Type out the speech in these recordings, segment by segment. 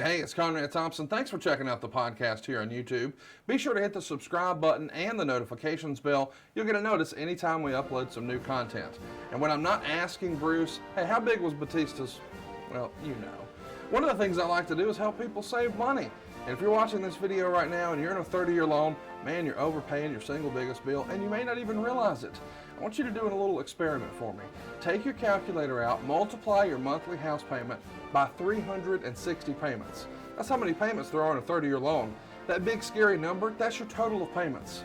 Hey, it's Conrad Thompson. Thanks for checking out the podcast here on YouTube. Be sure to hit the subscribe button and the notifications bell. You'll get a notice anytime we upload some new content. And when I'm not asking Bruce, hey, how big was Batista's? Well, you know. One of the things I like to do is help people save money. And if you're watching this video right now and you're in a 30-year loan, man, you're overpaying your single biggest bill and you may not even realize it. I want you to do a little experiment for me. Take your calculator out, multiply your monthly house payment by 360 payments. That's how many payments there are on a 30-year loan. That big scary number, that's your total of payments.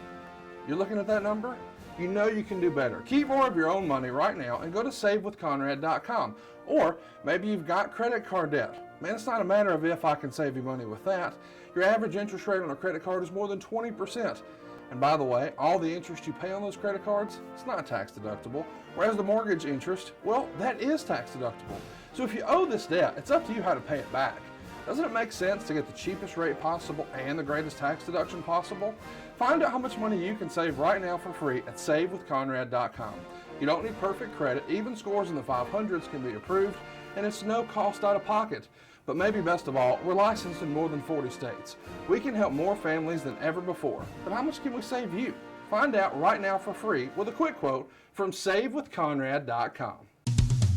You're looking at that number? You know you can do better. Keep more of your own money right now and go to savewithconrad.com. Or maybe you've got credit card debt. Man, it's not a matter of if I can save you money with that. Your average interest rate on a credit card is more than 20%. And by the way, all the interest you pay on those credit cards, it's not tax deductible. Whereas the mortgage interest, well, that is tax deductible. So if you owe this debt, it's up to you how to pay it back. Doesn't it make sense to get the cheapest rate possible and the greatest tax deduction possible? Find out how much money you can save right now for free at savewithconrad.com. You don't need perfect credit. Even scores in the 500s can be approved, and it's no cost out of pocket. But maybe best of all, we're licensed in more than 40 states. We can help more families than ever before. But how much can we save you? Find out right now for free with a quick quote from savewithconrad.com.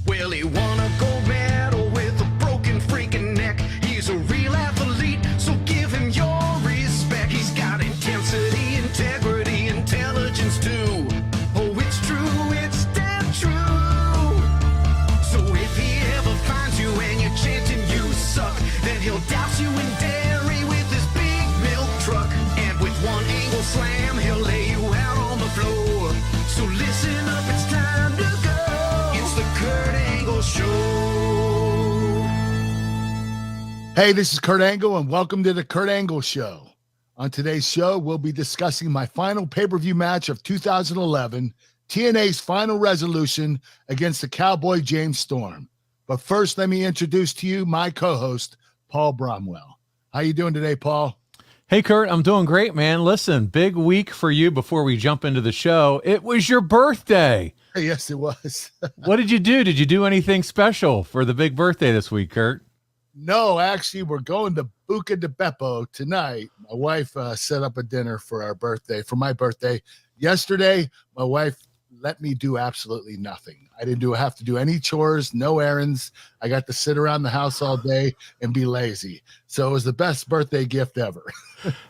Well, he won a gold medal with a broken freaking neck. He's a real athlete, so give him your respect. He's got intensity, integrity, intelligence too. Oh, it's true, it's damn true. So if he ever finds you and you're chanting you suck, then he'll douse you in dairy with his big milk truck. And with one angle slam, he'll lay you out on the floor. So listen up, it's time to go. It's the Kurt Angle Show. Hey, this is Kurt Angle, and welcome to the Kurt Angle Show. On today's show, we'll be discussing my final pay-per-view match of 2011, TNA's Final Resolution against the Cowboy James Storm. But first, let me introduce to you my co-host, Paul Bromwell. How you doing today, Paul? Hey, Kurt, I'm doing great, man. Listen, big week for you before we jump into the show. It was your birthday. Yes, it was. What did you do? Did you do anything special for the big birthday this week, Kurt? No, actually, we're going to Buca di Beppo tonight. My wife set up a dinner for my birthday. Yesterday, my wife let me do absolutely nothing. I didn't have to do any chores, no errands. I got to sit around the house all day and be lazy. So it was the best birthday gift ever.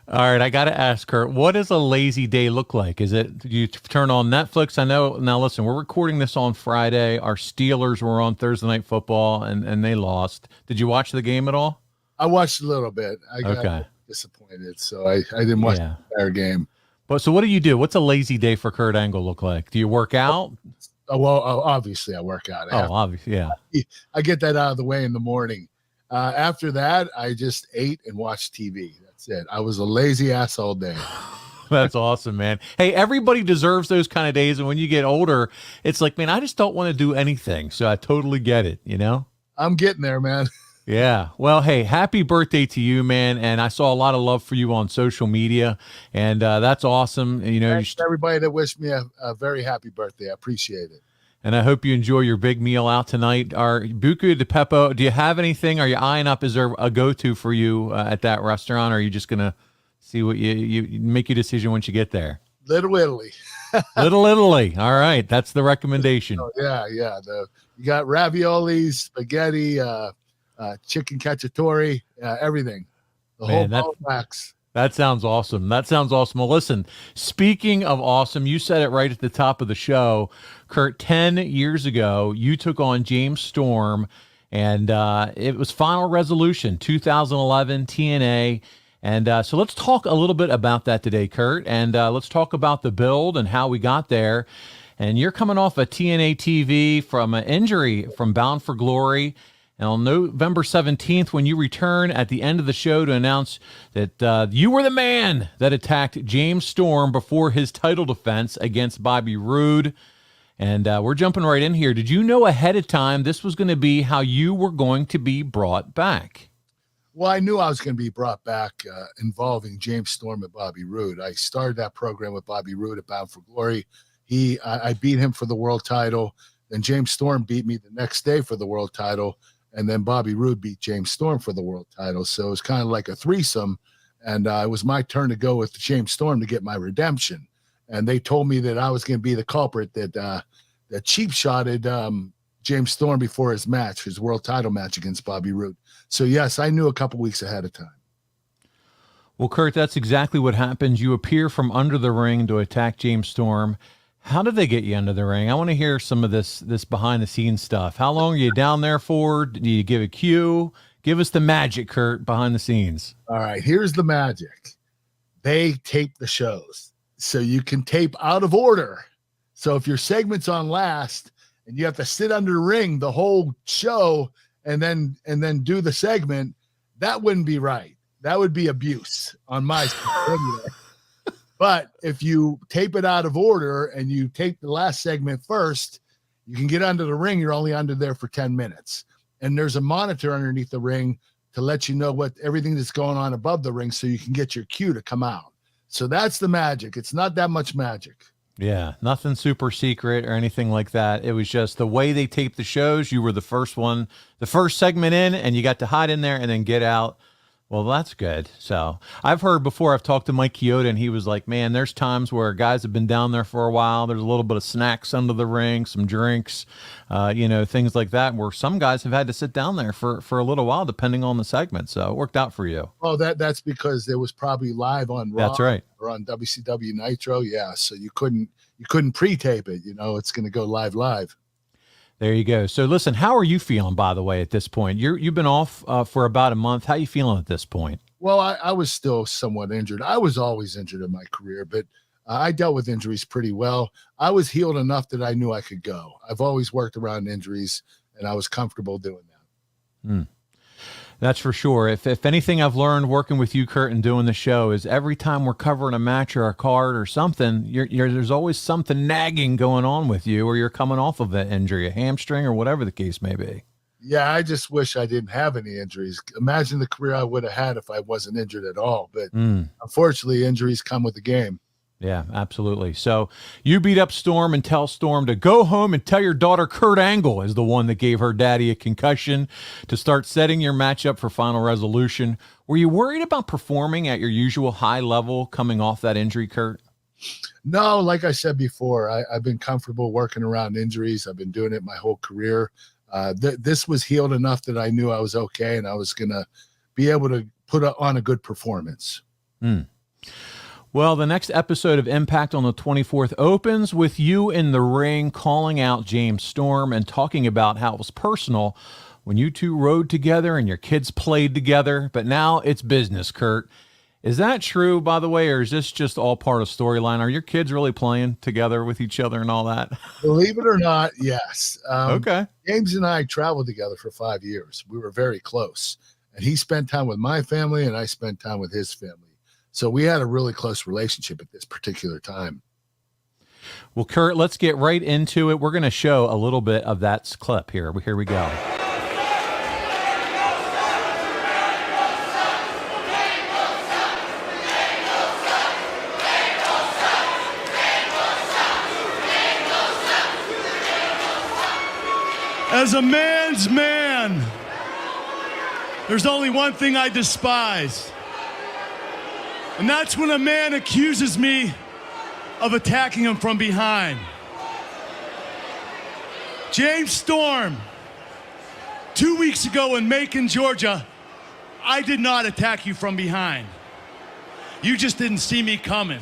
All right, I got to ask, Kurt, what does a lazy day look like? Is it you turn on Netflix? I know. Now, listen, we're recording this on Friday. Our Steelers were on Thursday Night Football, and they lost. Did you watch the game at all? I watched a little bit. I got disappointed, so I didn't watch the entire game. But so what do you do? What's a lazy day for Kurt Angle look like? Do you work out? Obviously I work out. Obviously, yeah. I get that out of the way in the morning. After that, I just ate and watched TV. That's it. I was a lazy ass all day. That's awesome, man. Hey, everybody deserves those kind of days. And when you get older, it's like, man, I just don't want to do anything. So I totally get it, you know? I'm getting there, man. Yeah. Well, hey, happy birthday to you, man. And I saw a lot of love for you on social media, and that's awesome. You know, thanks to everybody that wished me a very happy birthday. I appreciate it. And I hope you enjoy your big meal out tonight. Our Buca di Beppo, do you have anything? Are you eyeing up? Is there a go-to for you at that restaurant? Or are you just going to see what you make your decision once you get there? Little Italy. Little Italy. All right. That's the recommendation. Oh, yeah. You got raviolis, spaghetti, chicken cacciatore, everything. The whole ball of wax. That sounds awesome. Well, listen, speaking of awesome, you said it right at the top of the show, Kurt. 10 years ago, you took on James Storm, and it was Final Resolution 2011 TNA. And so let's talk a little bit about that today, Kurt. And let's talk about the build and how we got there. And you're coming off a TNA TV from an injury from Bound for Glory. And on November 17th, when you return at the end of the show to announce that you were the man that attacked James Storm before his title defense against Bobby Roode. And we're jumping right in here. Did you know ahead of time this was going to be how you were going to be brought back? Well, I knew I was going to be brought back involving James Storm and Bobby Roode. I started that program with Bobby Roode at Bound for Glory. I beat him for the world title. Then James Storm beat me the next day for the world title. and then Bobby Roode beat James Storm for the world title. So it was kind of like a threesome, and it was my turn to go with James Storm to get my redemption. And they told me that I was going to be the culprit that cheap shotted James Storm before his match, his world title match against Bobby Roode. So yes, I knew a couple weeks ahead of time. Well, Kurt, that's exactly what happened. You appear from under the ring to attack James Storm. How did they get you under the ring? I want to hear some of this behind the scenes stuff. How long are you down there for? Did you give a cue? Give us the magic, Kurt, behind the scenes. All right, here's the magic. They tape the shows, so you can tape out of order. So if your segment's on last and you have to sit under the ring the whole show and then do the segment, that wouldn't be right. That would be abuse on my side. But if you tape it out of order and you tape the last segment first, you can get under the ring. You're only under there for 10 minutes. And there's a monitor underneath the ring to let you know what everything that's going on above the ring so you can get your cue to come out. So that's the magic. It's not that much magic. Yeah, nothing super secret or anything like that. It was just the way they taped the shows. You were the first one, the first segment in, and you got to hide in there and then get out. Well, that's good. So I've heard before, I've talked to Mike Chioda, and he was like, man, there's times where guys have been down there for a while. There's a little bit of snacks under the ring, some drinks, things like that, where some guys have had to sit down there for a little while, depending on the segment. So it worked out for you. Oh, that's because it was probably live on Raw. That's right. Or on WCW Nitro. Yeah. So you couldn't pre-tape it. It's going to go live. There you go. So listen, how are you feeling, by the way, at this point? You've been off for about a month. How are you feeling at this point? Well, I was still somewhat injured. I was always injured in my career, but I dealt with injuries pretty well. I was healed enough that I knew I could go. I've always worked around injuries, and I was comfortable doing that. That's for sure. If anything I've learned working with you, Kurt, and doing the show is every time we're covering a match or a card or something, there's always something nagging going on with you, or you're coming off of that injury, a hamstring or whatever the case may be. Yeah, I just wish I didn't have any injuries. Imagine the career I would have had if I wasn't injured at all. But unfortunately, injuries come with the game. Yeah, absolutely. So you beat up Storm and tell Storm to go home and tell your daughter Kurt Angle is the one that gave her daddy a concussion to start setting your matchup for Final Resolution. Were you worried about performing at your usual high level coming off that injury, Kurt? No, like I said before, I've been comfortable working around injuries. I've been doing it my whole career. This was healed enough that I knew I was okay and I was going to be able to put on a good performance. Well, the next episode of Impact on the 24th opens with you in the ring calling out James Storm and talking about how it was personal when you two rode together and your kids played together, but now it's business, Kurt. Is that true, by the way, or is this just all part of storyline? Are your kids really playing together with each other and all that? Believe it or not, yes. Okay. James and I traveled together for 5 years. We were very close, and he spent time with my family and I spent time with his family. So we had a really close relationship at this particular time. Well, Kurt, let's get right into it. We're going to show a little bit of that clip here. Here we go. As a man's man, there's only one thing I despise. And that's when a man accuses me of attacking him from behind. James Storm, 2 weeks ago in Macon, Georgia, I did not attack you from behind. You just didn't see me coming.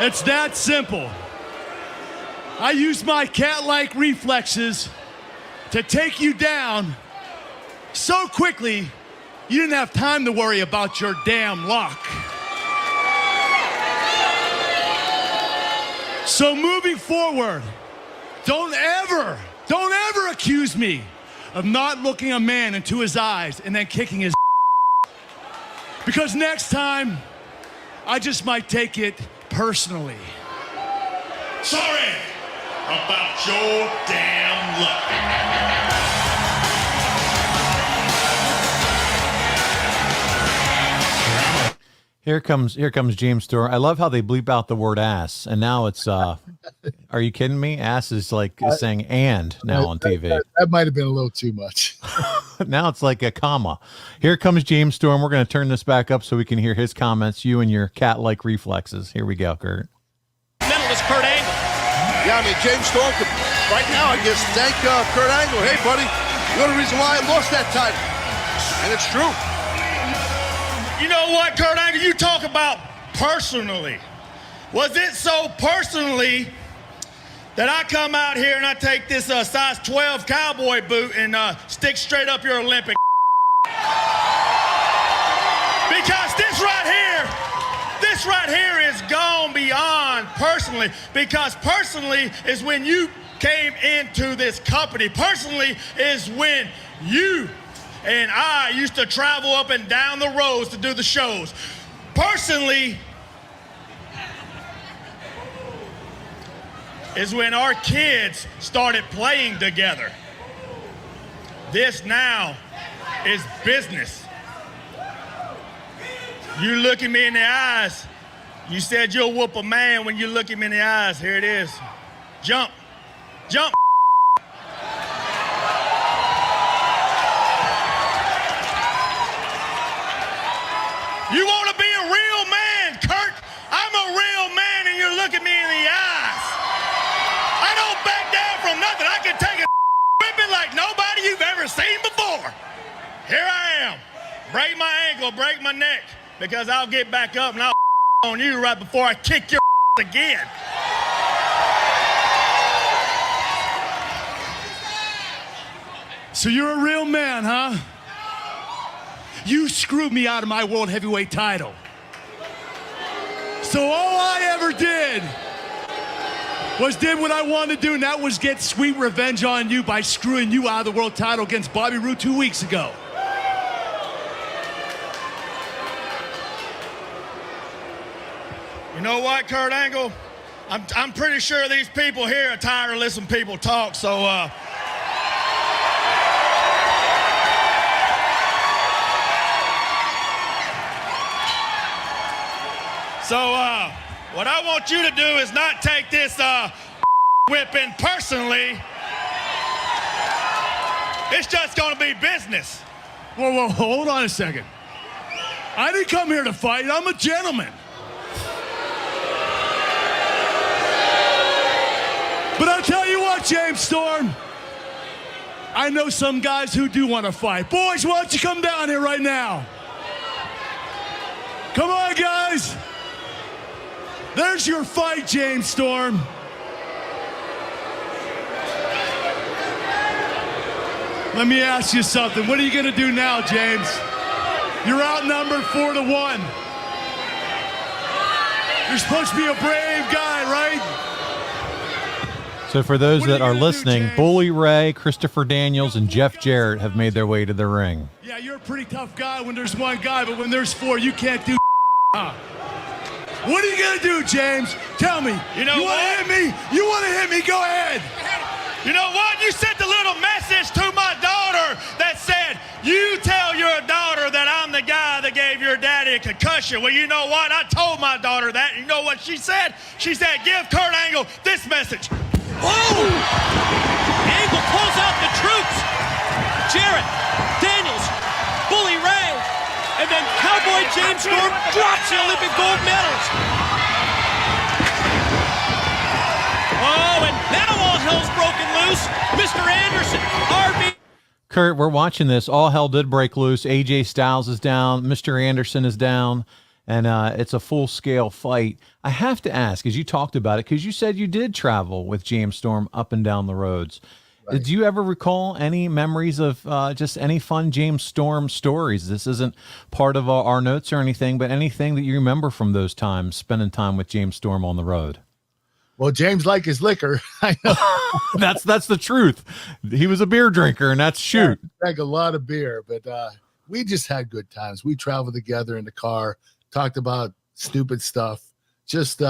It's that simple. I used my cat-like reflexes to take you down so quickly you didn't have time to worry about your damn luck. So moving forward, don't ever accuse me of not looking a man into his eyes and then kicking his because next time, I just might take it personally. Sorry about your damn luck. Here comes James Storm. I love how they bleep out the word ass, and now it's are you kidding me? Ass is like saying and now on TV. That might have been a little too much. Now it's like a comma. Here comes James Storm. We're going to turn this back up so we can hear his comments. You and your cat-like reflexes. Here we go, Kurt. Mentalist Kurt Angle. Yeah, I mean, James Storm could, right now, I guess, thank Kurt Angle. Hey, buddy, you're the reason why I lost that title. And it's true. You know what, Kurt Angle, you talk about personally. Was it so personally that I come out here and I take this size 12 cowboy boot and stick straight up your Olympic? Because this right here is gone beyond personally, because personally is when you came into this company. Personally is when you and I used to travel up and down the roads to do the shows. Personally is when our kids started playing together. This now is business. You look at me in the eyes. You said you'll whoop a man when you look at me in the eyes. Here it is. Jump. Jump. You want to be a real man, Kurt? I'm a real man, and you look at me in the eyes. I don't back down from nothing. I can take a whipping like nobody you've ever seen before. Here I am. Break my ankle, break my neck, because I'll get back up and I'll on you right before I kick your again. So you're a real man, huh? You screwed me out of my world heavyweight title. So all I ever did what I wanted to do, and that was get sweet revenge on you by screwing you out of the world title against Bobby Roode 2 weeks ago. You know what, Kurt Angle? I'm pretty sure these people here are tired of listening to people talk, so what I want you to do is not take this whipping personally. It's just gonna be business. Whoa, hold on a second. I didn't come here to fight, I'm a gentleman. But I'll tell you what, James Storm, I know some guys who do want to fight. Boys, why don't you come down here right now? Come on, guys. There's your fight, James Storm. Let me ask you something. What are you going to do now, James? You're outnumbered 4-1. You're supposed to be a brave guy, right? So for those that are listening, Bully Ray, Christopher Daniels, and Jeff Jarrett have made their way to the ring. Yeah, you're a pretty tough guy when there's one guy, but when there's four, you can't do huh? What are you going to do, James? Tell me. You want to hit me? You want to hit me? Go ahead. You know what? You sent a little message to my daughter that said, you tell your daughter that I'm the guy that gave your daddy a concussion. Well, you know what? I told my daughter that. You know what she said? She said, give Kurt Angle this message. Whoa! Angle pulls out the troops. Jarrett, Daniels, Bully Ray, and then Cowboy James Storm drops the Olympic gold medals. Oh, and now all hell's broken loose. Mr. Anderson, RB. Kurt, we're watching this. All hell did break loose. AJ Styles is down. Mr. Anderson is down. And it's a full-scale fight. I have to ask, as you talked about it, because you said you did travel with James Storm up and down the roads. Right. Did you ever recall any memories of just any fun James Storm stories? This isn't part of our notes or anything, but anything that you remember from those times, spending time with James Storm on the road? Well, James liked his liquor. I know. That's the truth. He was a beer drinker, and that's shoot. Yeah, drank a lot of beer, but we just had good times. We traveled together in the car, talked about stupid stuff, just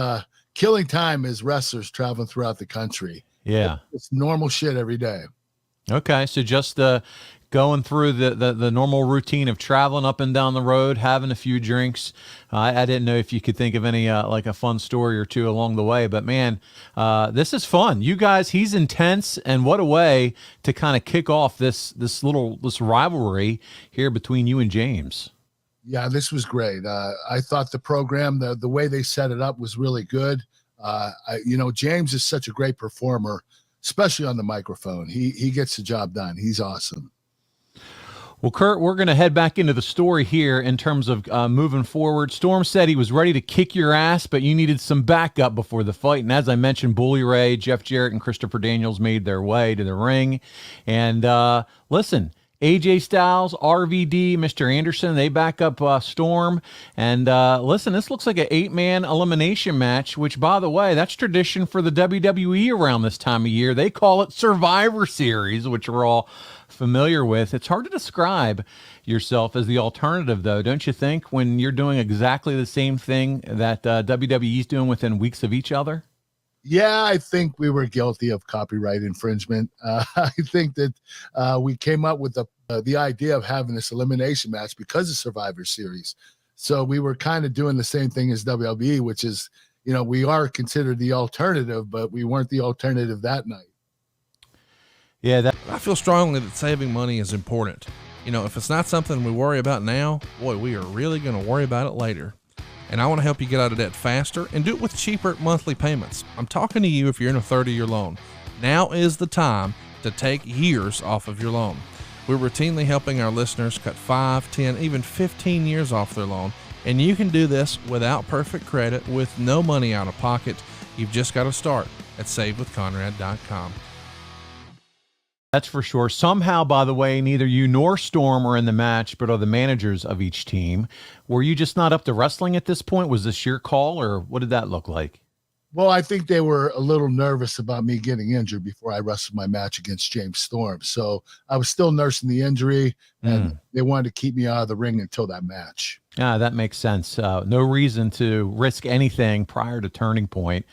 killing time as wrestlers traveling throughout the country. Yeah. It's normal shit every day. Okay, so just going through the normal routine of traveling up and down the road, having a few drinks. I didn't know if you could think of any like a fun story or two along the way, but man, this is fun. You guys, he's intense, and what a way to kind of kick off this rivalry here between you and James. Yeah, this was great. I thought the program, the way they set it up was really good. James is such a great performer, especially on the microphone. He gets the job done. He's awesome. Well, Kurt, we're going to head back into the story here in terms of moving forward. Storm said he was ready to kick your ass, but you needed some backup before the fight. And as I mentioned, Bully Ray, Jeff Jarrett, and Christopher Daniels made their way to the ring. And listen, AJ Styles, RVD, Mr. Anderson, they back up Storm. And listen, this looks like an 8-man elimination match, which, by the way, that's tradition for the WWE around this time of year. They call it Survivor Series, which we're all familiar with. It's hard to describe yourself as the alternative, though, don't you think, when you're doing exactly the same thing that WWE's doing within weeks of each other? Yeah, I think we were guilty of copyright infringement. I think that we came up with the idea of having this elimination match because of Survivor Series. So we were kind of doing the same thing as WWE, which is, we are considered the alternative, but we weren't the alternative that night. Yeah, I feel strongly that saving money is important. If it's not something we worry about now, boy, we are really going to worry about it later. And I want to help you get out of debt faster and do it with cheaper monthly payments. I'm talking to you if you're in a 30-year loan. Now is the time to take years off of your loan. We're routinely helping our listeners cut 5, 10, even 15 years off their loan. And you can do this without perfect credit with no money out of pocket. You've just got to start at savewithconrad.com. That's for sure. Somehow, by the way, neither you nor Storm are in the match, but are the managers of each team. Were you just not up to wrestling at this point? Was this your call, or what did that look like? Well, I think they were a little nervous about me getting injured before I wrestled my match against James Storm. So I was still nursing the injury, and they wanted to keep me out of the ring until that match. Yeah, that makes sense. No reason to risk anything prior to Turning Point.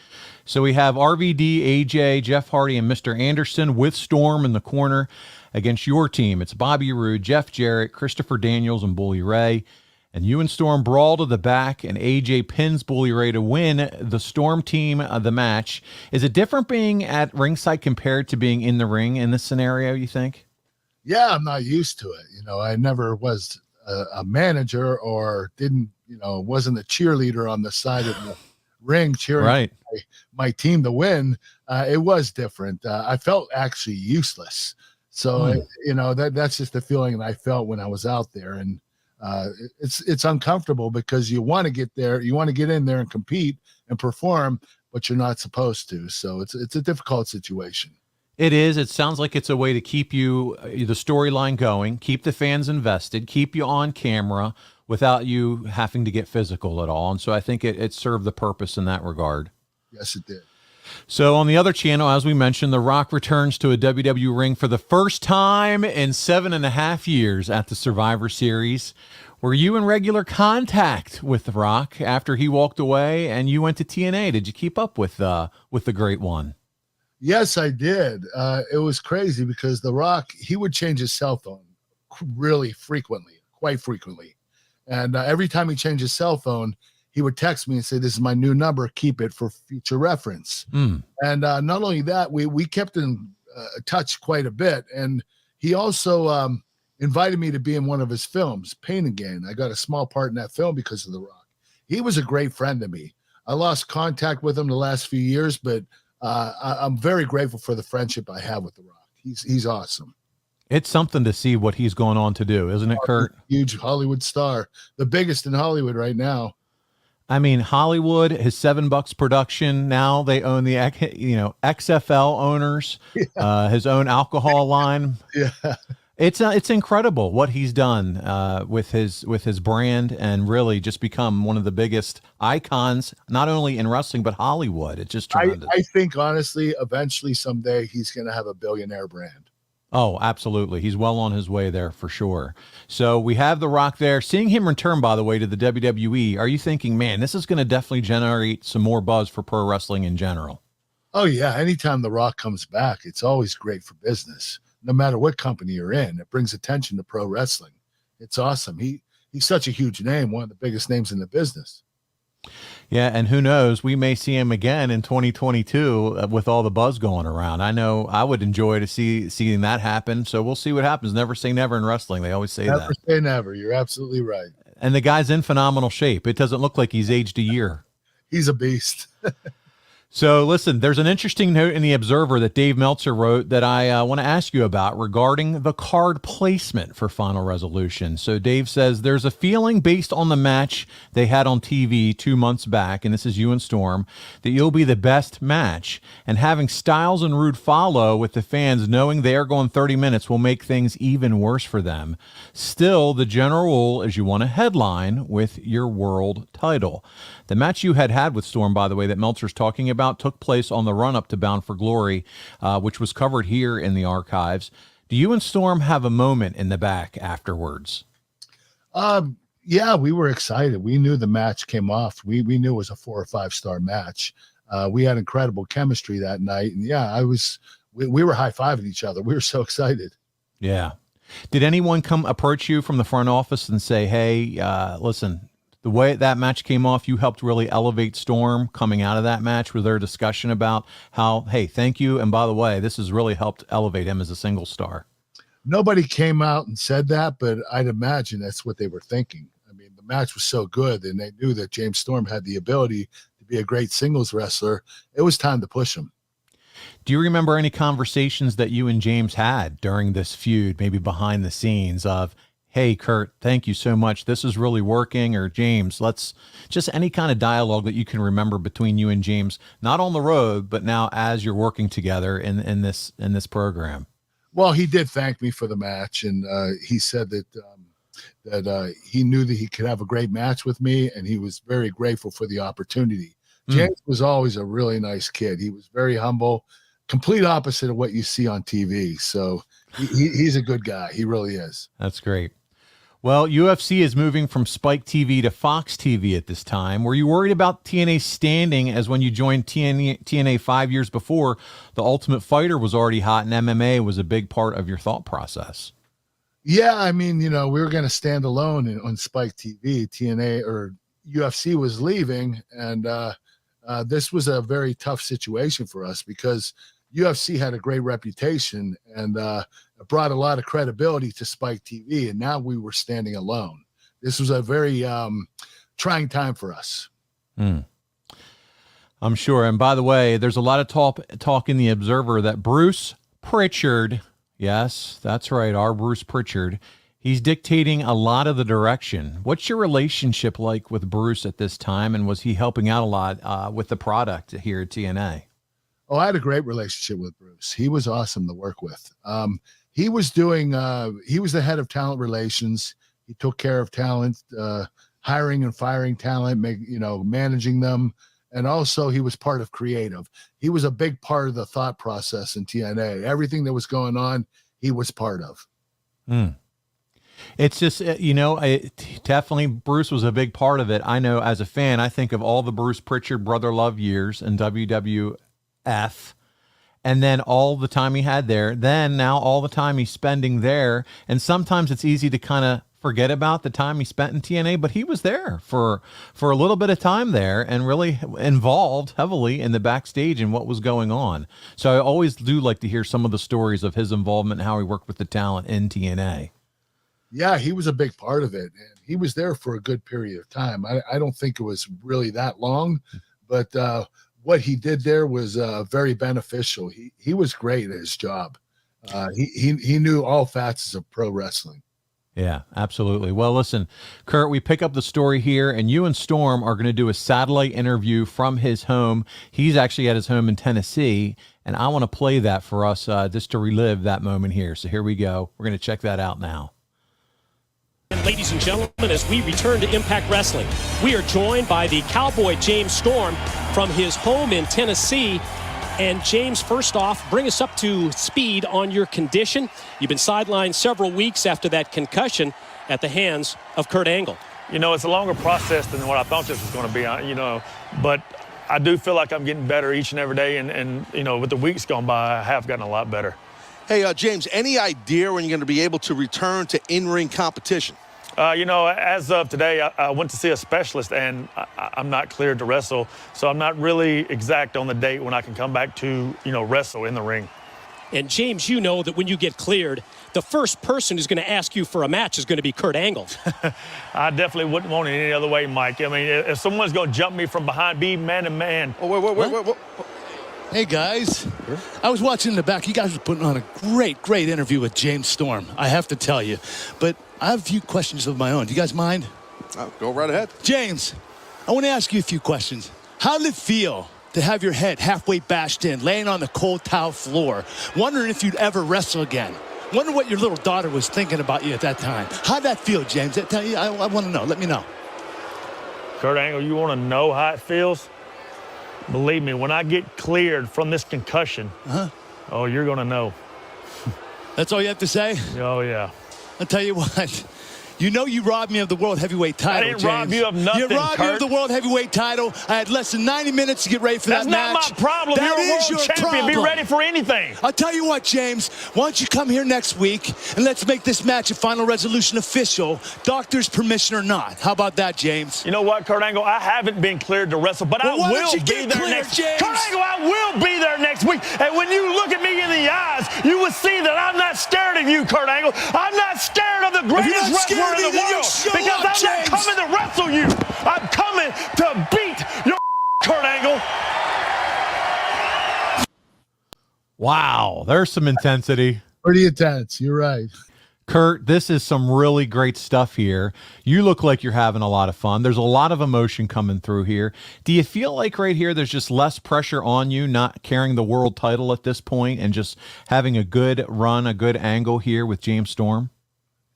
So we have RVD, AJ, Jeff Hardy, and Mr. Anderson with Storm in the corner against your team. It's Bobby Roode, Jeff Jarrett, Christopher Daniels, and Bully Ray. And you and Storm brawl to the back, and AJ pins Bully Ray to win the Storm team the match. Is it different being at ringside compared to being in the ring in this scenario, you think? Yeah, I'm not used to it. I never was a manager or wasn't a cheerleader on the side of the ring cheering my team to win. It was different. I felt actually useless. So, that's just the feeling that I felt when I was out there. And it's uncomfortable because you want to get there, you want to get in there and compete and perform, but you're not supposed to. So it's a difficult situation. It is. It sounds like it's a way to keep you, the storyline going, keep the fans invested, keep you on camera without you having to get physical at all. And so I think it served the purpose in that regard. Yes, it did. So on the other channel, as we mentioned, The Rock returns to a WWE ring for the first time in 7.5 years at the Survivor Series. Were you in regular contact with The Rock after he walked away and you went to TNA? Did you keep up with the Great One? Yes, I did. It was crazy because The Rock, he would change his cell phone really frequently, quite frequently. And every time he changed his cell phone, he would text me and say, "This is my new number. Keep it for future reference." And not only that, we kept in touch quite a bit. And he also invited me to be in one of his films, Pain and Gain. I got a small part in that film because of The Rock. He was a great friend to me. I lost contact with him the last few years, but I'm very grateful for the friendship I have with The Rock. He's awesome. It's something to see what he's going on to do, isn't it, Kurt? Huge Hollywood star, the biggest in Hollywood right now. I mean, Hollywood, his $7 production. Now they own the, XFL owners, his own alcohol line. Yeah. It's incredible what he's done with his brand and really just become one of the biggest icons, not only in wrestling, but Hollywood. It's just tremendous. I think, honestly, eventually someday he's going to have a billionaire brand. Oh, absolutely. He's well on his way there for sure. So we have The Rock there. Seeing him return, by the way, to the WWE, are you thinking, man, this is going to definitely generate some more buzz for pro wrestling in general? Oh, yeah. Anytime The Rock comes back, it's always great for business. no matter what company you're in. It brings attention to pro wrestling. It's awesome. He's such a huge name, one of the biggest names in the business. Yeah, and who knows, we may see him again in 2022 with all the buzz going around. I know I would enjoy to seeing that happen, so we'll see what happens. Never say never in wrestling. They always say that. Never say never. You're absolutely right. And the guy's in phenomenal shape. It doesn't look like he's aged a year. He's a beast. So listen, there's an interesting note in the Observer that Dave Meltzer wrote that I want to ask you about regarding the card placement for Final Resolution. So Dave says there's a feeling based on the match they had on TV 2 months back, and this is you and Storm, that you'll be the best match. And having Styles and Rude follow with the fans knowing they are going 30 minutes will make things even worse for them. Still, the general rule is you want a headline with your world title. The match you had with Storm, by the way, that Meltzer's talking about, took place on the run-up to Bound for Glory, which was covered here in the archives. Do you and Storm have a moment in the back afterwards? Yeah, we were excited. We knew the match came off. We knew it was a 4 or 5 star match. We had incredible chemistry that night. And yeah, we were high-fiving each other. We were so excited. Yeah. Did anyone come approach you from the front office and say, hey, listen, the way that match came off, you helped really elevate Storm coming out of that match? Was there a discussion about how, hey, thank you, and by the way, this has really helped elevate him as a single star? Nobody came out and said that, but I'd imagine that's what they were thinking. I mean, the match was so good, and they knew that James Storm had the ability to be a great singles wrestler. It was time to push him. Do you remember any conversations that you and James had during this feud, maybe behind the scenes of, hey, Kurt, thank you so much, this is really working, or James, let's just any kind of dialogue that you can remember between you and James, not on the road, but now as you're working together in this program? Well, he did thank me for the match, and he said that he knew that he could have a great match with me, and he was very grateful for the opportunity. James was always a really nice kid. He was very humble, complete opposite of what you see on TV. So he's a good guy. He really is. That's great. Well, UFC is moving from Spike TV to Fox TV at this time. Were you worried about TNA's standing, as when you joined TNA 5 years before, the Ultimate Fighter was already hot and MMA was a big part of your thought process? Yeah, I mean, we were going to stand alone on Spike TV. TNA or UFC was leaving, and this was a very tough situation for us because UFC had a great reputation and brought a lot of credibility to Spike TV, and now we were standing alone. This was a very trying time for us. I'm sure. And by the way, there's a lot of talk in the Observer that Bruce Prichard, yes, that's right, our Bruce Prichard, he's dictating a lot of the direction. What's your relationship like with Bruce at this time, and was he helping out a lot with the product here at TNA? Oh, I had a great relationship with Bruce. He was awesome to work with. He was the head of talent relations. He took care of talent, hiring and firing talent, managing them. And also he was part of creative. He was a big part of the thought process in TNA. Everything that was going on, he was part of. It's just, definitely Bruce was a big part of it. I know as a fan, I think of all the Bruce Prichard Brother Love years in WWF, and then all the time he had there, then now all the time he's spending there. And sometimes it's easy to kind of forget about the time he spent in TNA, but he was there for a little bit of time there and really involved heavily in the backstage and what was going on. So I always do like to hear some of the stories of his involvement and how he worked with the talent in TNA. Yeah, he was a big part of it, and he was there for a good period of time. I don't think it was really that long, but what he did there was very beneficial. He was great at his job. He knew all facets of pro wrestling. Yeah, absolutely. Well, listen, Kurt, we pick up the story here, and you and Storm are going to do a satellite interview from his home. He's actually at his home in Tennessee, and I want to play that for us just to relive that moment here. So here we go. We're going to check that out now. Ladies and gentlemen, as we return to Impact Wrestling, we are joined by the Cowboy James Storm from his home in Tennessee. And James, first off, bring us up to speed on your condition. You've been sidelined several weeks after that concussion at the hands of Kurt Angle. It's a longer process than what I thought this was going to be, but I do feel like I'm getting better each and every day. And with the weeks gone by, I have gotten a lot better. Hey, James, any idea when you're going to be able to return to in-ring competition? As of today, I went to see a specialist, and I'm not cleared to wrestle, so I'm not really exact on the date when I can come back to, wrestle in the ring. And James, you know that when you get cleared, the first person who's going to ask you for a match is going to be Kurt Angle. I definitely wouldn't want it any other way, Mike. I mean, if someone's going to jump me from behind, be man to man. Oh, wait. Hey, guys. I was watching in the back. You guys were putting on a great interview with James Storm, I have to tell you. But I have a few questions of my own. Do you guys mind? Go right ahead. James, I want to ask you a few questions. How did it feel to have your head halfway bashed in, laying on the cold tile floor, wondering if you'd ever wrestle again? Wonder what your little daughter was thinking about you at that time. How'd that feel, James? I want to know. Let me know. Kurt Angle, you want to know how it feels? Believe me, when I get cleared from this concussion, oh, you're going to know. That's all you have to say? Oh, yeah. I'll tell you what. You know you robbed me of the World Heavyweight title, I didn't James. rob you of nothing, You robbed me Kurt. of the World Heavyweight title. I had less than 90 minutes to get ready for that match. That's not my problem. That You're a is world your champion. Be problem. ready for anything. I'll tell you what, James. Why don't you come here next week and let's make this match a Final Resolution official, doctor's permission or not. How about that, James? You know what, Kurt Angle? I haven't been cleared to wrestle, but Well, I why will don't you be get there cleared, next James? Kurt Angle, I will be there next week. And when you look at me in the eyes, you will see that I'm not scared of you, Kurt Angle. I'm not scared of the greatest not scared wrestler of in me, the then world. you show Because up, I'm James. not coming to wrestle you. I'm coming to beat your Kurt Angle. Wow, there's some intensity. Pretty intense. You're right. Kurt, this is some really great stuff here. You look like you're having a lot of fun. There's a lot of emotion coming through here. Do you feel like right here there's just less pressure on you not carrying the world title at this point and just having a good run, a good angle here with James Storm?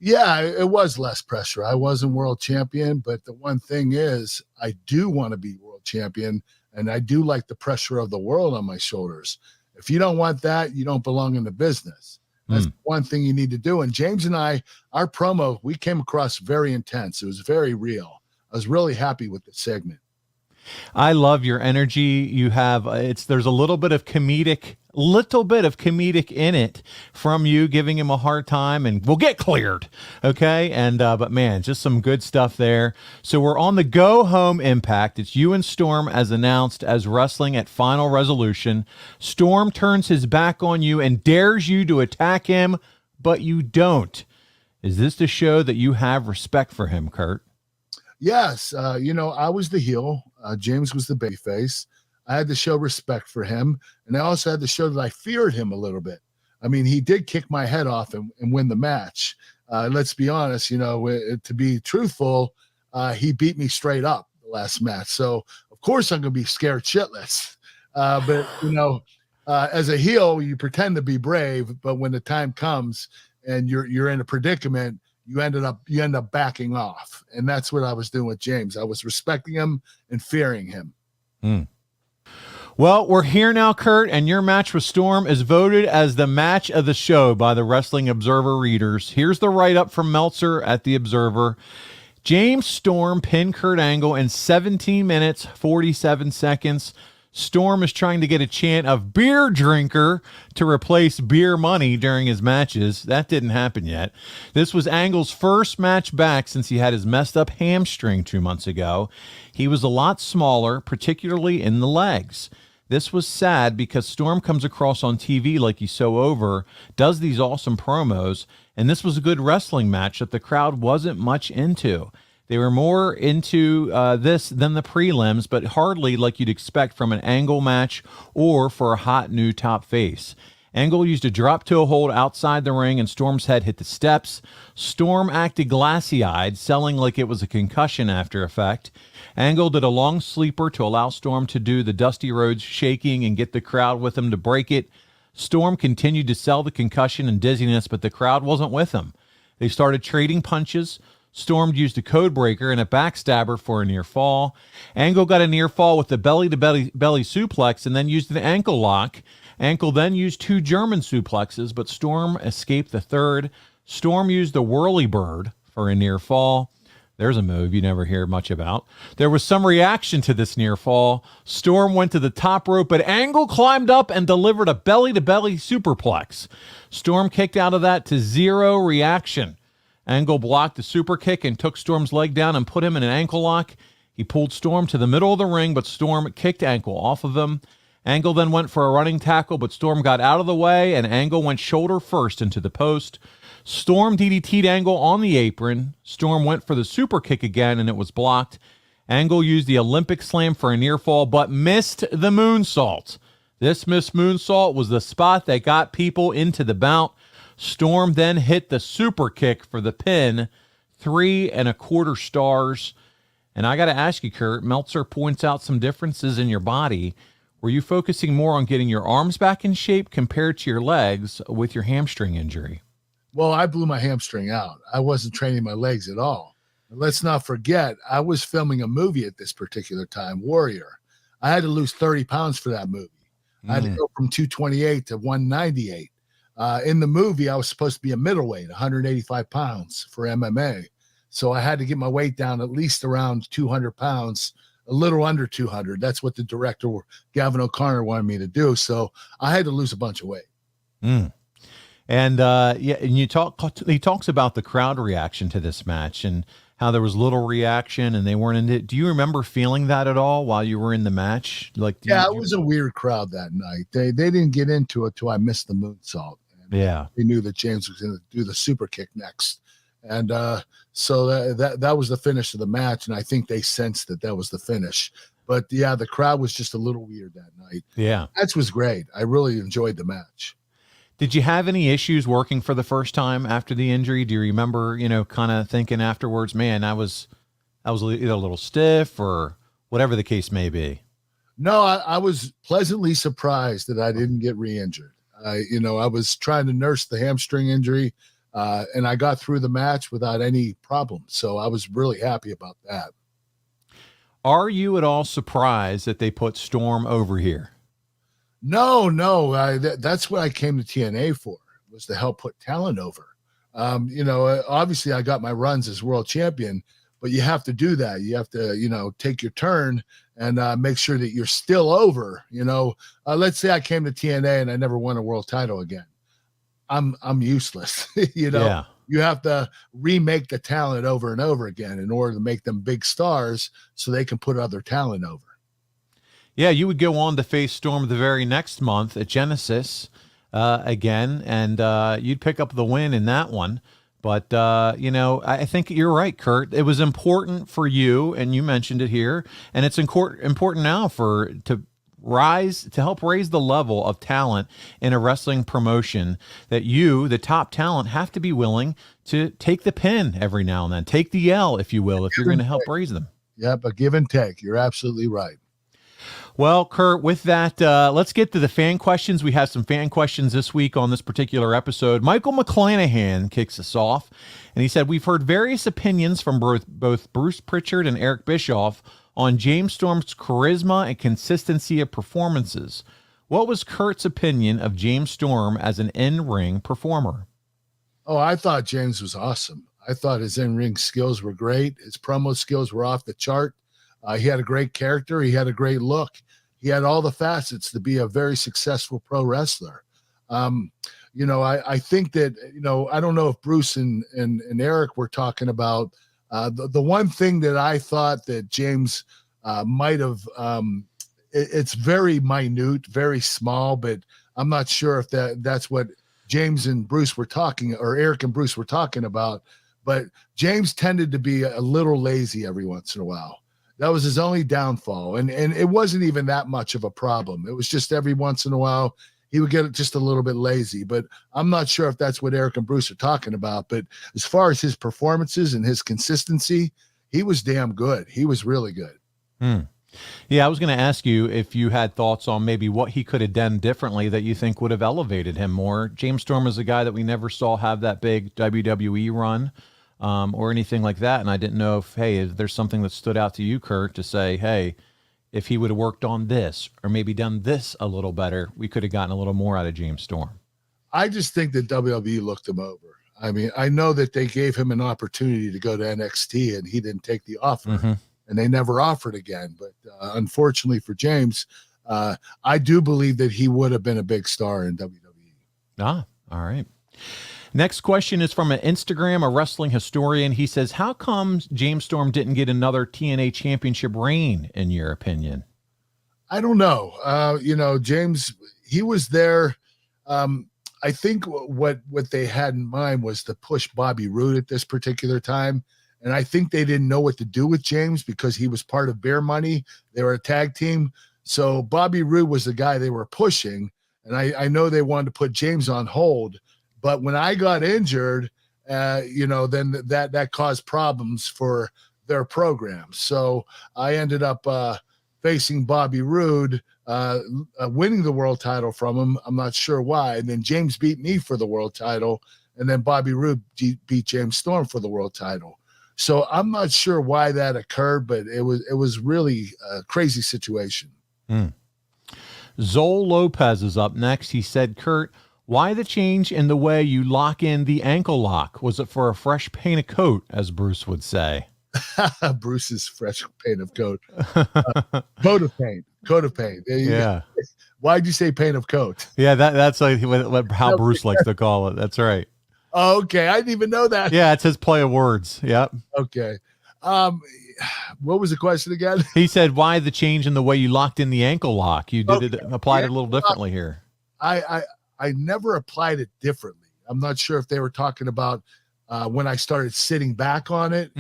Yeah, it was less pressure. I wasn't world champion, but the one thing is I do want to be world champion, and I do like the pressure of the world on my shoulders. If you don't want that, you don't belong in the business. That's one thing you need to do. And James and I, our promo, we came across very intense. It was very real. I was really happy with the segment. I love your energy. You have there's a little bit of comedic in it from you giving him a hard time, and we'll get cleared. Okay. And, but man, just some good stuff there. So we're on the go home Impact. It's you and Storm as announced as wrestling at Final Resolution. Storm turns his back on you and dares you to attack him, but you don't. Is this to show that you have respect for him, Kurt? Yes. I was the heel. James was the babyface. I had to show respect for him. And I also had to show that I feared him a little bit. I mean, he did kick my head off and win the match. Let's be honest, to be truthful, he beat me straight up the last match. So, of course, I'm going to be scared shitless. But as a heel, you pretend to be brave. But when the time comes and you're in a predicament, you end up backing off. And that's what I was doing with James. I was respecting him and fearing him. Well, we're here now, Kurt, and your match with Storm is voted as the match of the show by the Wrestling Observer readers. Here's the write-up from Meltzer at the Observer. James Storm pinned Kurt Angle in 17 minutes, 47 seconds. Storm is trying to get a chant of beer drinker to replace beer money during his matches. That didn't happen yet. This was Angle's first match back since he had his messed up hamstring 2 months ago. He was a lot smaller, particularly in the legs. This was sad because Storm comes across on TV like he's so over, does these awesome promos, and this was a good wrestling match that the crowd wasn't much into. They were more into this than the prelims, but hardly like you'd expect from an Angle match or for a hot new top face. Angle used a drop toe hold outside the ring, and Storm's head hit the steps. Storm acted glassy-eyed, selling like it was a concussion after effect. Angle did a long sleeper to allow Storm to do the Dusty Rhodes shaking and get the crowd with him to break it. Storm continued to sell the concussion and dizziness, but the crowd wasn't with him. They started trading punches. Storm used a code breaker and a backstabber for a near fall. Angle got a near fall with the belly-to-belly suplex and then used an ankle lock. Angle then used 2 German suplexes, but Storm escaped the third. Storm used the whirly bird for a near fall. There's a move you never hear much about. There was some reaction to this near fall. Storm went to the top rope, but Angle climbed up and delivered a belly-to-belly superplex. Storm kicked out of that to zero reaction. Angle blocked the super kick and took Storm's leg down and put him in an ankle lock. He pulled Storm to the middle of the ring, but Storm kicked Angle off of him. Angle then went for a running tackle, but Storm got out of the way, and Angle went shoulder first into the post. Storm DDT'd Angle on the apron. Storm went for the super kick again, and it was blocked. Angle used the Olympic slam for a near fall, but missed the moonsault. This missed moonsault was the spot that got people into the bout. Storm then hit the super kick for the pin, 3.25 stars. And I got to ask you, Kurt, Meltzer points out some differences in your body. Were you focusing more on getting your arms back in shape compared to your legs with your hamstring injury? Well, I blew my hamstring out. I wasn't training my legs at all. And let's not forget, I was filming a movie at this particular time, Warrior. I had to lose 30 pounds for that movie. I had to go from 228 to 198. In the movie, I was supposed to be a middleweight, 185 pounds for MMA. So I had to get my weight down at least around 200 pounds, a little under 200. That's what the director, Gavin O'Connor, wanted me to do. So I had to lose a bunch of weight. And and he talks about the crowd reaction to this match and how there was little reaction and they weren't in it. Do you remember feeling that at all while you were in the match? Like, it was a weird crowd that night. They didn't get into it till I missed the moonsault. And they knew that James was going to do the super kick next. And so that was the finish of the match. And I think they sensed that was the finish. But yeah, the crowd was just a little weird that night. Yeah. The match was great. I really enjoyed the match. Did you have any issues working for the first time after the injury? Do you remember, kind of thinking afterwards, man, I was either a little stiff or whatever the case may be? No, I was pleasantly surprised that I didn't get re-injured. I was trying to nurse the hamstring injury, and I got through the match without any problems. So I was really happy about that. Are you at all surprised that they put Storm over here? No. That's what I came to TNA for, was to help put talent over. Obviously I got my runs as world champion, but you have to do that. You have to, take your turn and make sure that you're still over. Let's say I came to TNA and I never won a world title again. I'm useless. Yeah. You have to remake the talent over and over again in order to make them big stars so they can put other talent over. Yeah, you would go on to face Storm the very next month at Genesis again, and you'd pick up the win in that one. But, I think you're right, Kurt. It was important for you, and you mentioned it here, and it's important now to help raise the level of talent in a wrestling promotion, that you, the top talent, have to be willing to take the pin every now and then, take the L, if you will, if you're going to help raise them. Yeah, but give and take. You're absolutely right. Well, Kurt, with that, let's get to the fan questions. We have some fan questions this week on this particular episode. Michael McClanahan kicks us off, and he said, we've heard various opinions from both Bruce Prichard and Eric Bischoff on James Storm's charisma and consistency of performances. What was Kurt's opinion of James Storm as an in-ring performer? Oh, I thought James was awesome. I thought his in-ring skills were great. His promo skills were off the chart. He had a great character. He had a great look. He had all the facets to be a very successful pro wrestler. I think that, I don't know if Bruce and Eric were talking about the one thing that I thought that James might have, it's very minute, very small, but I'm not sure if that's what James and Bruce were talking, or Eric and Bruce were talking about, but James tended to be a little lazy every once in a while. That was his only downfall. And it wasn't even that much of a problem. It was just every once in a while, he would get just a little bit lazy. But I'm not sure if that's what Eric and Bruce are talking about. But as far as his performances and his consistency, he was damn good. He was really good. Yeah, I was going to ask you if you had thoughts on maybe what he could have done differently that you think would have elevated him more. James Storm is a guy that we never saw have that big WWE run. Or anything like that. And I didn't know if there's something that stood out to you, Kurt, to say, hey, if he would have worked on this or maybe done this a little better, we could have gotten a little more out of James Storm. I just think that WWE looked him over. I mean, I know that they gave him an opportunity to go to NXT and he didn't take the offer, and they never offered again. But unfortunately for James, I do believe that he would have been a big star in WWE. Ah, all right. Next question is from an Instagram, a wrestling historian. He says, how come James Storm didn't get another TNA championship reign, in your opinion? I don't know. James, he was there. I think what they had in mind was to push Bobby Roode at this particular time. And I think they didn't know what to do with James because he was part of Bear Money. They were a tag team. So Bobby Roode was the guy they were pushing. And I know they wanted to put James on hold. But when I got injured, then that caused problems for their program. So I ended up facing Bobby Roode, winning the world title from him. I'm not sure why. And then James beat me for the world title. And then Bobby Roode beat James Storm for the world title. So I'm not sure why that occurred, but it was really a crazy situation. Zol Lopez is up next. He said, Kurt, why the change in the way you lock in the ankle lock? Was it for a fresh paint of coat, as Bruce would say? Bruce's fresh paint of coat. Coat of paint. Coat of paint. Yeah. Why'd you say paint of coat? Yeah, that's like how Bruce likes to call it. That's right. Oh, okay. I didn't even know that. Yeah, it's his play of words. Yep. Okay. What was the question again? He said, why the change in the way you locked in the ankle lock? You did applied it a little differently here. I never applied it differently. I'm not sure if they were talking about when I started sitting back on it,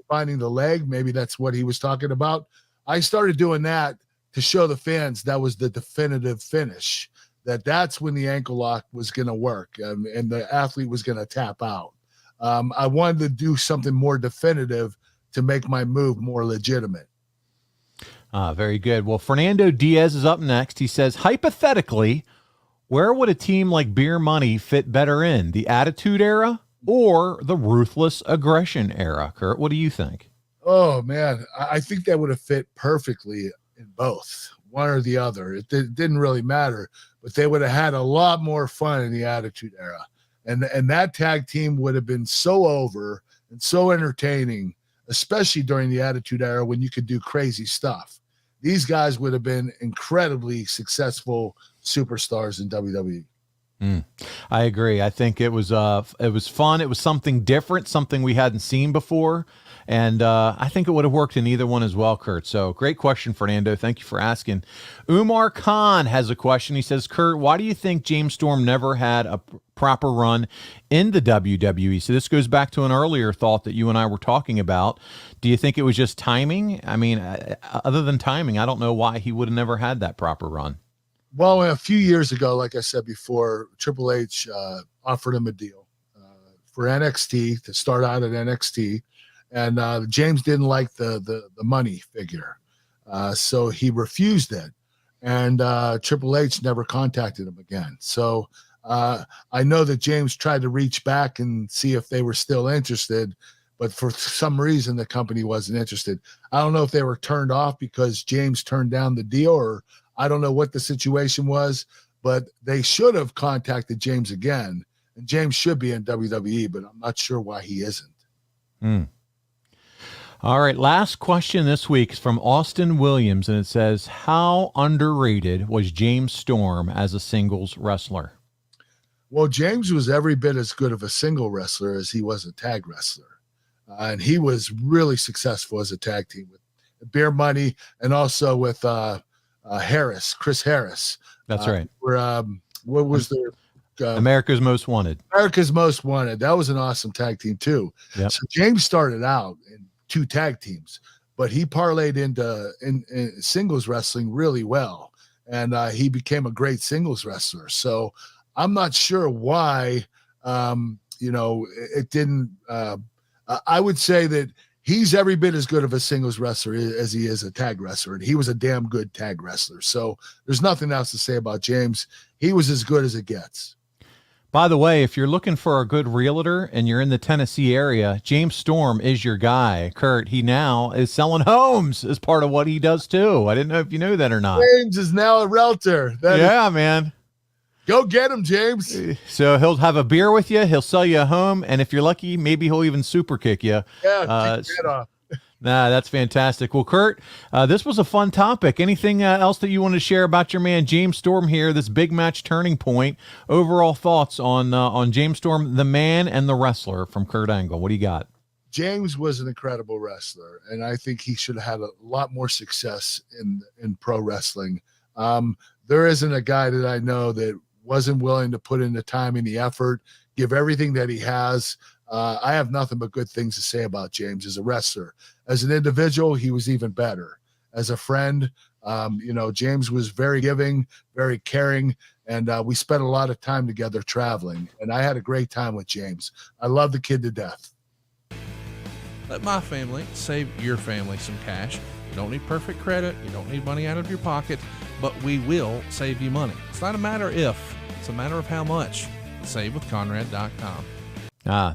finding the leg. Maybe that's what he was talking about. I started doing that to show the fans that was the definitive finish, that's when the ankle lock was going to work and the athlete was going to tap out. I wanted to do something more definitive to make my move more legitimate. Very good. Well, Fernando Diaz is up next. He says, hypothetically, where would a team like Beer Money fit better in, the Attitude Era or the Ruthless Aggression Era? Kurt, what do you think? Oh, man, I think that would have fit perfectly in both, one or the other. It didn't really matter, but they would have had a lot more fun in the Attitude Era. And that tag team would have been so over and so entertaining, especially during the Attitude Era when you could do crazy stuff. These guys would have been incredibly successful superstars in WWE. I agree. I think it was fun. It was something different, something we hadn't seen before. And I think it would have worked in either one as well, Kurt. So great question, Fernando. Thank you for asking. Umar Khan has a question. He says, Kurt, why do you think James Storm never had a proper run in the WWE? So this goes back to an earlier thought that you and I were talking about. Do you think it was just timing? I mean, other than timing, I don't know why he would have never had that proper run. Well, a few years ago, like I said before, Triple H offered him a deal for NXT to start out at NXT. And James didn't like the money figure. So he refused it. And Triple H never contacted him again. So I know that James tried to reach back and see if they were still interested, but for some reason the company wasn't interested. I don't know if they were turned off because James turned down the deal, or I don't know what the situation was, but they should have contacted James again. And James should be in WWE, but I'm not sure why he isn't. All right, last question this week is from Austin Williams, and it says, how underrated was James Storm as a singles wrestler? Well, James was every bit as good of a single wrestler as he was a tag wrestler. And he was really successful as a tag team with Beer Money and also with Chris Harris. That's right. What was their America's Most Wanted. America's Most Wanted. That was an awesome tag team too. Yep. So James started out in 2 tag teams, but he parlayed into in singles wrestling really well, and he became a great singles wrestler. So I'm not sure why it didn't. I would say that he's every bit as good of a singles wrestler as he is a tag wrestler, and he was a damn good tag wrestler. So there's nothing else to say about James. He was as good as it gets. By the way, if you're looking for a good realtor and you're in the Tennessee area, James Storm is your guy. Kurt, he now is selling homes as part of what he does too. I didn't know if you knew that or not. James is now a realtor. Yeah, man. Go get him, James. So he'll have a beer with you. He'll sell you a home, and if you're lucky, maybe he'll even super kick you. Yeah, kick your head off. Nah, that's fantastic. Well, Kurt, this was a fun topic. Anything else that you want to share about your man James Storm here? This big match turning point. Overall thoughts on James Storm, the man and the wrestler, from Kurt Angle. What do you got? James was an incredible wrestler, and I think he should have had a lot more success in pro wrestling. There isn't a guy that I know that wasn't willing to put in the time and the effort, give everything that he has. I have nothing but good things to say about James as a wrestler. As an individual, he was even better. As a friend, James was very giving, very caring, and we spent a lot of time together traveling, and I had a great time with James. I love the kid to death. Let my family save your family some cash. You don't need perfect credit. You don't need money out of your pocket, but we will save you money. It's not a matter if, it's a matter of how much. SaveWithConrad.com.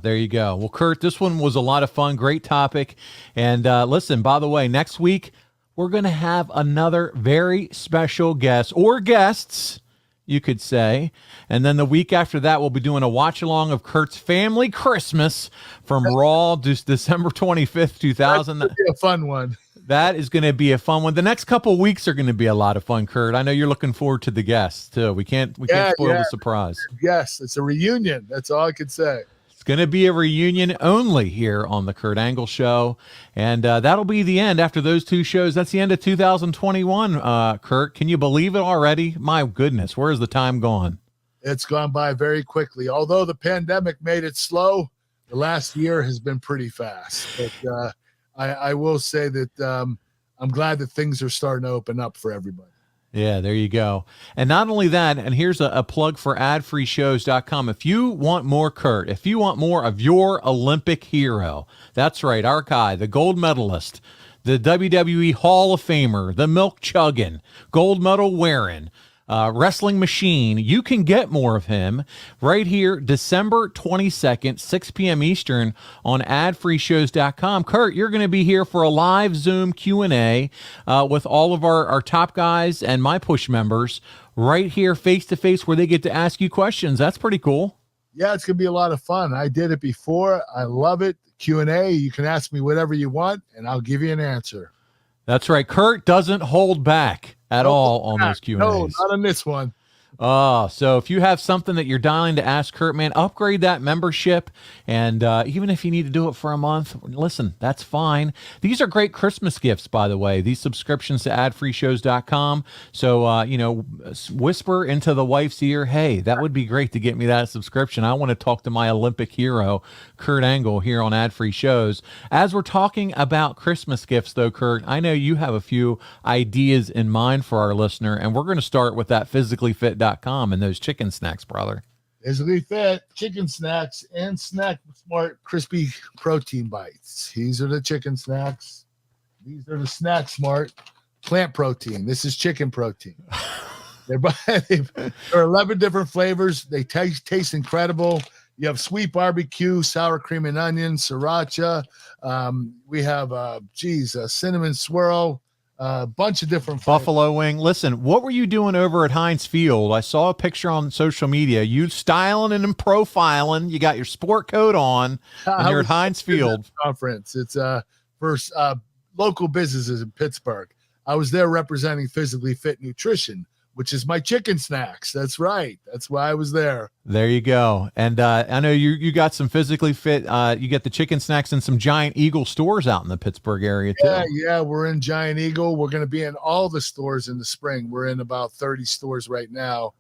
There you go. Well, Kurt, this one was a lot of fun. Great topic. And listen, by the way, next week, we're going to have another very special guest, or guests, you could say. And then the week after that, we'll be doing a watch-along of Kurt's Family Christmas from Raw, December 25th, 2000. That's gonna be a fun one. That is going to be a fun one. The next couple of weeks are going to be a lot of fun, Kurt. I know you're looking forward to the guests, too. We can't spoil the surprise. Yes, it's a reunion. That's all I could say. It's going to be a reunion only here on the Kurt Angle Show. And that'll be the end after those two shows. That's the end of 2021, Kurt. Can you believe it already? My goodness, where has the time gone? It's gone by very quickly. Although the pandemic made it slow, the last year has been pretty fast. But I will say that I'm glad that things are starting to open up for everybody. Yeah, there you go. And not only that, and here's a plug for adfreeshows.com. If you want more Kurt, if you want more of your Olympic hero, that's right, our guy, the gold medalist, the WWE Hall of Famer, the milk chugging, gold medal wearing, wrestling machine, you can get more of him right here December 22nd, 6 p.m. Eastern on adfreeshows.com. Kurt, you're going to be here for a live Zoom Q&A with all of our top guys and my push members right here face-to-face where they get to ask you questions. That's pretty cool. Yeah, it's going to be a lot of fun. I did it before. I love it. Q&A, you can ask me whatever you want, and I'll give you an answer. That's right. Kurt doesn't hold back at all on those Q&As. No, not on this one. So if you have something that you're dying to ask Kurt, man, upgrade that membership. And even if you need to do it for a month, listen, that's fine. These are great Christmas gifts, by the way, these subscriptions to adfreeshows.com. So, whisper into the wife's ear, hey, that would be great to get me that subscription. I want to talk to my Olympic hero, Kurt Angle, here on Ad Free Shows. As we're talking about Christmas gifts, though, Kurt, I know you have a few ideas in mind for our listener, and we're going to start with that physicallyfit.com and those chicken snacks, brother. Physically Fit chicken snacks and Snack Smart crispy protein bites. These are the chicken snacks. These are the Snack Smart plant protein. This is chicken protein. There are 11 different flavors. They taste incredible. You have sweet barbecue, sour cream and onion, sriracha. We have a cinnamon swirl. A bunch of different buffalo wing. Listen, what were you doing over at Heinz Field? I saw a picture on social media. You styling and profiling. You got your sport coat on, and you're at Heinz Field conference. It's for local businesses in Pittsburgh. I was there representing Physically Fit Nutrition, which is my chicken snacks. That's right. That's why I was there. There you go. And I know you got some Physically Fit. You get the chicken snacks in some Giant Eagle stores out in the Pittsburgh area too. Yeah, we're in Giant Eagle. We're going to be in all the stores in the spring. We're in about 30 stores right now.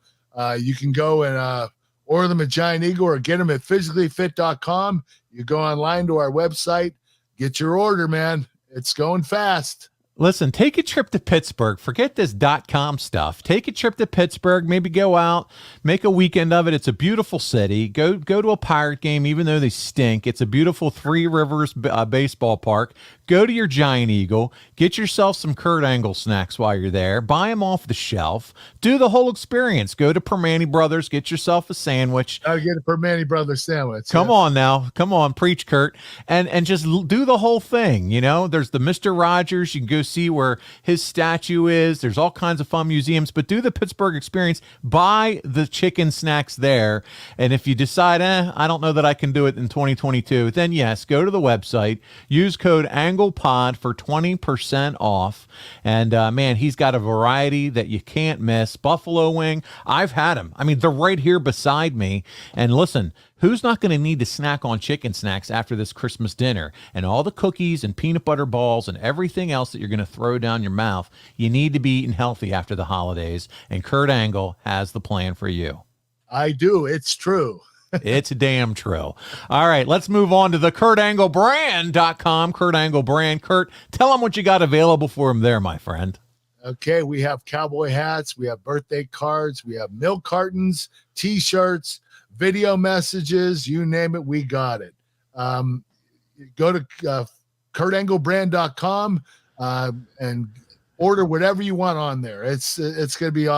You can go and order them at Giant Eagle or get them at physicallyfit.com. You go online to our website, get your order, man. It's going fast. Listen, take a trip to Pittsburgh. Forget this .com stuff. Take a trip to Pittsburgh. Maybe go out, make a weekend of it. It's a beautiful city. Go to a Pirate game, even though they stink. It's a beautiful Three Rivers baseball park. go to your Giant Eagle, get yourself some Kurt Angle snacks while you're there, buy them off the shelf, do the whole experience. Go to Permane Brothers, get yourself a sandwich. I'll get a Permane Brothers sandwich. Come on now. Come on, preach, Kurt. And just do the whole thing. You know, there's the Mr. Rogers. You can go see where his statue is. There's all kinds of fun museums, but do the Pittsburgh experience. Buy the chicken snacks there. And if you decide, I don't know that I can do it in 2022, then yes, go to the website, use code AnglePod for 20% off. And man, he's got a variety that you can't miss. Buffalo wing, I've had them. I mean, they're right here beside me. And listen, who's not going to need to snack on chicken snacks after this Christmas dinner? And all the cookies and peanut butter balls and everything else that you're going to throw down your mouth, you need to be eating healthy after the holidays. And Kurt Angle has the plan for you. I do. It's true. It's damn true. All right, let's move on to the KurtAngleBrand.com. Kurt Angle Brand. Kurt, tell them what you got available for him there, my friend. Okay, we have cowboy hats, we have birthday cards, we have milk cartons, T-shirts, video messages, you name it, we got it. Go to KurtAngleBrand.com and order whatever you want on there. It's going to be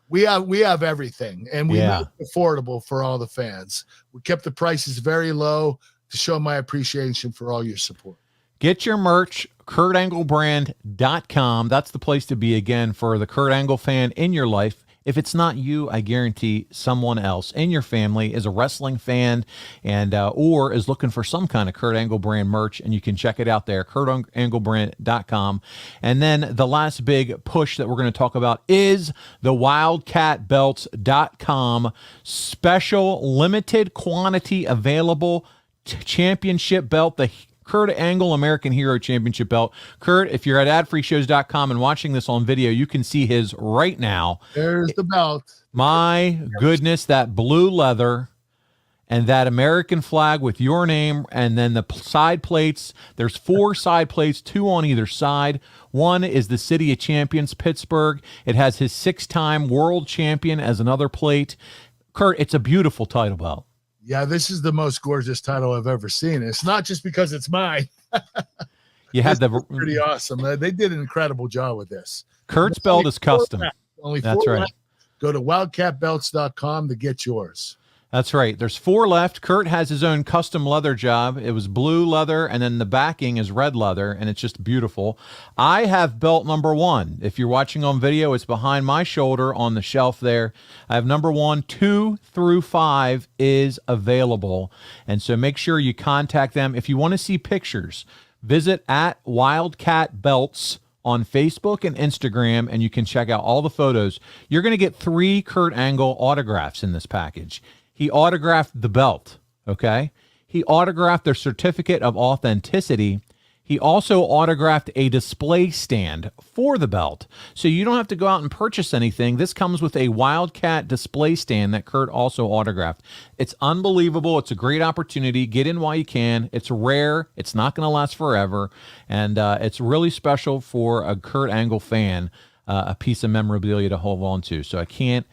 we have everything, and we make it affordable for all the fans. We kept the prices very low to show my appreciation for all your support. Get your merch, KurtAngleBrand.com. That's the place to be, again, for the Kurt Angle fan in your life. If it's not you, I guarantee someone else in your family is a wrestling fan and or is looking for some kind of Kurt Angle brand merch, and you can check it out there, KurtAngleBrand.com. And then the last big push that we're going to talk about is the WildcatBelts.com special limited quantity available championship belt, the Kurt Angle American Hero Championship belt. Kurt, if you're at adfreeshows.com and watching this on video, you can see his right now. There's the belt. My goodness, that blue leather and that American flag with your name, and then the side plates. There's 4 side plates, 2 on either side. One is the City of Champions, Pittsburgh. It has his 6-time world champion as another plate. Kurt, it's a beautiful title belt. Yeah, this is the most gorgeous title I've ever seen. It's not just because it's mine. You had the pretty awesome. They did an incredible job with this. Kurt's belt is custom. Only 4 That's right. left. Go to wildcatbelts.com to get yours. That's right. There's 4 left. Kurt has his own custom leather job. It was blue leather, and then the backing is red leather, and it's just beautiful. I have belt number 1. If you're watching on video, it's behind my shoulder on the shelf there. I have number 1. 2 through 5 is available, and so make sure you contact them. If you want to see pictures, visit at Wildcat Belts on Facebook and Instagram, and you can check out all the photos. You're going to get 3 Kurt Angle autographs in this package. He autographed the belt, okay? He autographed their certificate of authenticity. He also autographed a display stand for the belt. So you don't have to go out and purchase anything. This comes with a Wildcat display stand that Kurt also autographed. It's unbelievable. It's a great opportunity. Get in while you can. It's rare. It's not going to last forever. And it's really special for a Kurt Angle fan, a piece of memorabilia to hold on to. So I can't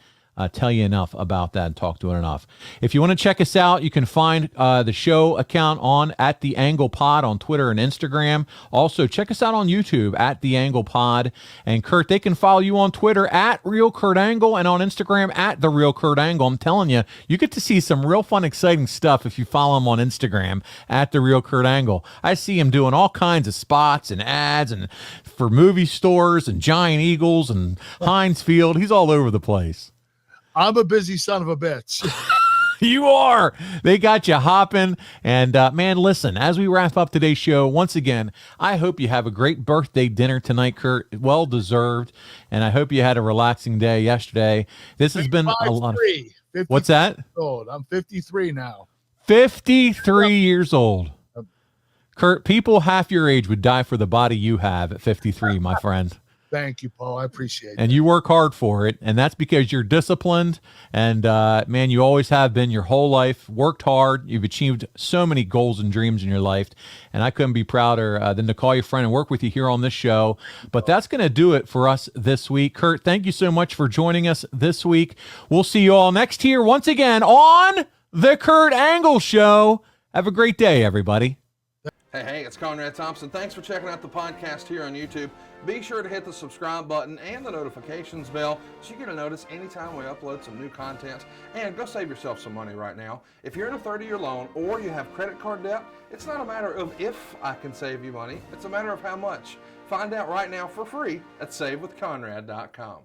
tell you enough about that and talk to it enough. If you want to check us out, you can find the show account on at The Angle Pod on Twitter and Instagram. Also, check us out on YouTube at The Angle Pod. And Kurt, they can follow you on Twitter at Real Kurt Angle and on Instagram at The Real Kurt Angle. I'm telling you, you get to see some real fun, exciting stuff if you follow him on Instagram at The Real Kurt Angle. I see him doing all kinds of spots and ads and for movie stores and Giant Eagles and Heinz Field. He's all over the place. I'm a busy son of a bitch. You are. They got you hopping. And man, listen, as we wrap up today's show, once again, I hope you have a great birthday dinner tonight, Kurt. Well deserved. And I hope you had a relaxing day yesterday. This has been a lot of... What's that? Old. I'm 53 now. 53 years old. Kurt, people half your age would die for the body you have at 53, my friend. Thank you, Paul. I appreciate it. And you work hard for it, and that's because you're disciplined, and man, you always have been your whole life, worked hard. You've achieved so many goals and dreams in your life, and I couldn't be prouder than to call you a friend and work with you here on this show. But that's going to do it for us this week. Kurt, thank you so much for joining us this week. We'll see you all next year once again on The Kurt Angle Show. Have a great day, everybody. Hey, it's Conrad Thompson. Thanks for checking out the podcast here on YouTube. Be sure to hit the subscribe button and the notifications bell so you get a notice anytime we upload some new content. And go save yourself some money right now. If you're in a 30-year loan or you have credit card debt, it's not a matter of if I can save you money. It's a matter of how much. Find out right now for free at SaveWithConrad.com.